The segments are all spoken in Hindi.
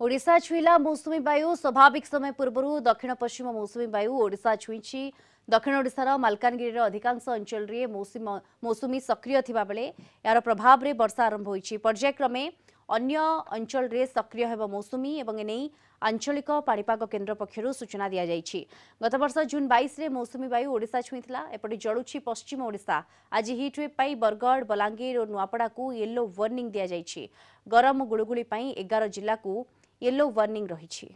ओडिशा छुईला मौसुमी वायु स्वाभाविक समय पूर्व दक्षिण पश्चिम मौसुमी वायु ओडिशा छुई दक्षिण ओडिशार मालकानगिरी अधिकांश अंचल मौसुमी सक्रिय थिबा बेले यार प्रभाव रे वर्षा आरंभ होईछि। पर्यायक्रमे अन्य अंचल रे सक्रिय हेब मौसुमी एवं एने आंचलिक पाणीपाग केन्द्र पक्षरु सूचना दिया जायछि। गत वर्ष जून 22 रे मौसुमी वायु ओडिशा छुईथिला। एपटे जळुछि पश्चिम ओडिशा। आज हिट वेव पाई बरगढ़ बलांगीर और नुआपड़ा को येलो वार्निंग दिया जायछि। गरम गुळुगुळी पाई 11 जिल्ला को येलो वार्निंग रही।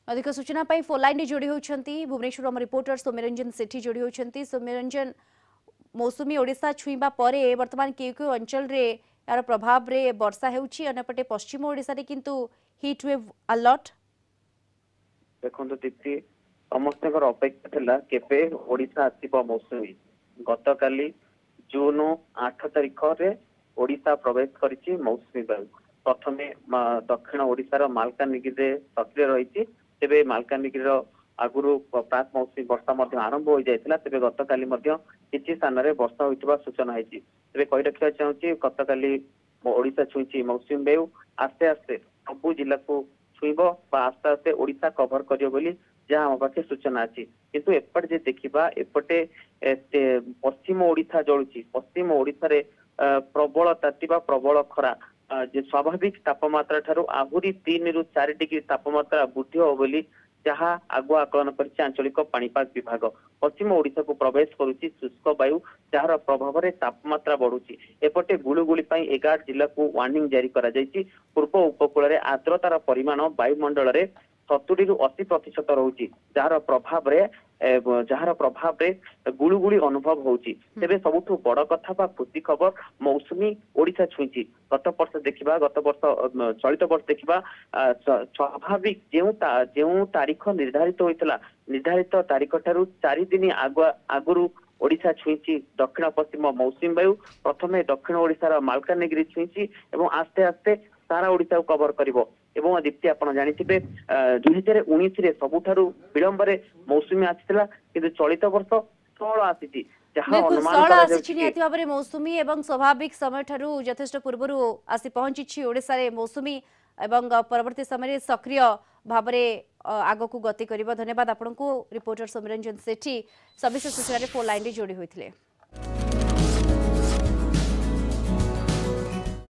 अधिक सूचना पाई फोन लाइन जोड़ी होती भुवनेश्वर आम रिपोर्टर सौम्यरंजन सेठी जोड़ी होती। सौम्यरंजन, मौसुमी ओडिशा छुईबा परे वर्तमान केउ केउ अंचल रे यार प्रभाव रे वर्षा हेउछि। अनेपटे पश्चिम ओडिशा रे किंतु हिट वेव अलर्ट। देखो दीप्ति समस्त अपेक्षा थिला केबे ओडिशा आसीबो मौसुमी। गत काली जून 8 तारिख रे ओडिशा प्रवेश करिछि मौसुमी वायु। प्रथमे दक्षिण ओडिशार मालकानगिरी सक्रिय रही। तेबे मालकानगिरी आगुरु प्राक मौसुमी वर्षा आरंभ हो जाइथिला। तेबे गत काली किछि स्थान रे वर्षा होइतिबा सूचना हैछि। तेबे कहि रखिया चाहूछि गत काली ओडिशा छुईछि मौसुमी वायु। आस्ते आस्ते सबु जिला को छुईबो बा आस्ते आस्ते ओडिशा कवर करियो बोली जहाँ आम पाखे सूचना अच्छी। किंतु एपटे जे देखिबा एपटे पश्चिम ओडिशा जळुछि। पश्चिम ओडिशा रे प्रबल तातिबा प्रबल खरा जे स्वाभाविक तापमात्रा ठारू आहुरी 3 रु 4 डिग्री तापमात्रा वृद्धि हो बोली जहाँ आगुआ आकलन कर आंचलिक पाणीपाग विभाग। पश्चिम ओडिशा को प्रवेश करुच्ची शुष्क वायु जार प्रभाव में तापमात्रा बढ़ुची। एपटे गुळुगुळी 11 जिला को वार्निंग जारी करा जायछि। पूर्व उपकूल रे आर्द्रतार परिमाण वायुमंडल रे 70 रु 80% रहुची जार प्रभाव रे गुळुगुळी अनुभव होउची। तेबे सबुठु बड़ कथा बा खुशी खबर मौसुमी ओडिशा छुईची। गत वर्ष देखिबा चलित वर्ष देखिबा स्वाभाविक जेउ तारीख निर्धारित होइतला निर्धारित तारीख ठारू 4 दिन आगुरु ओडिशा छुईची दक्षिण पश्चिम मौसुमी वायु। प्रथमे दक्षिण ओडिशार मालकानगिरी छुईची एवं आस्ते आस्ते सारा ओडिशा को कवर करिवो। एवं दीप्ति आपण जानिथिबे 2019 रे सबुठारू विलंब रे मौसुमी आसीथिला किंतु चलित वर्ष 16 आसीची। मौसुमी एवं स्वाभाविक समय ठारू यथेष्ट पूर्व आसी पहुंची ओडिशा रे मौसुमी एवं परवर्ती समय सक्रिय भाव आग को गति कर। धन्यवाद आपको रिपोर्टर सौम्यरंजन सेठी सविशेष सूचना फोन लाइन जोड़ी होते।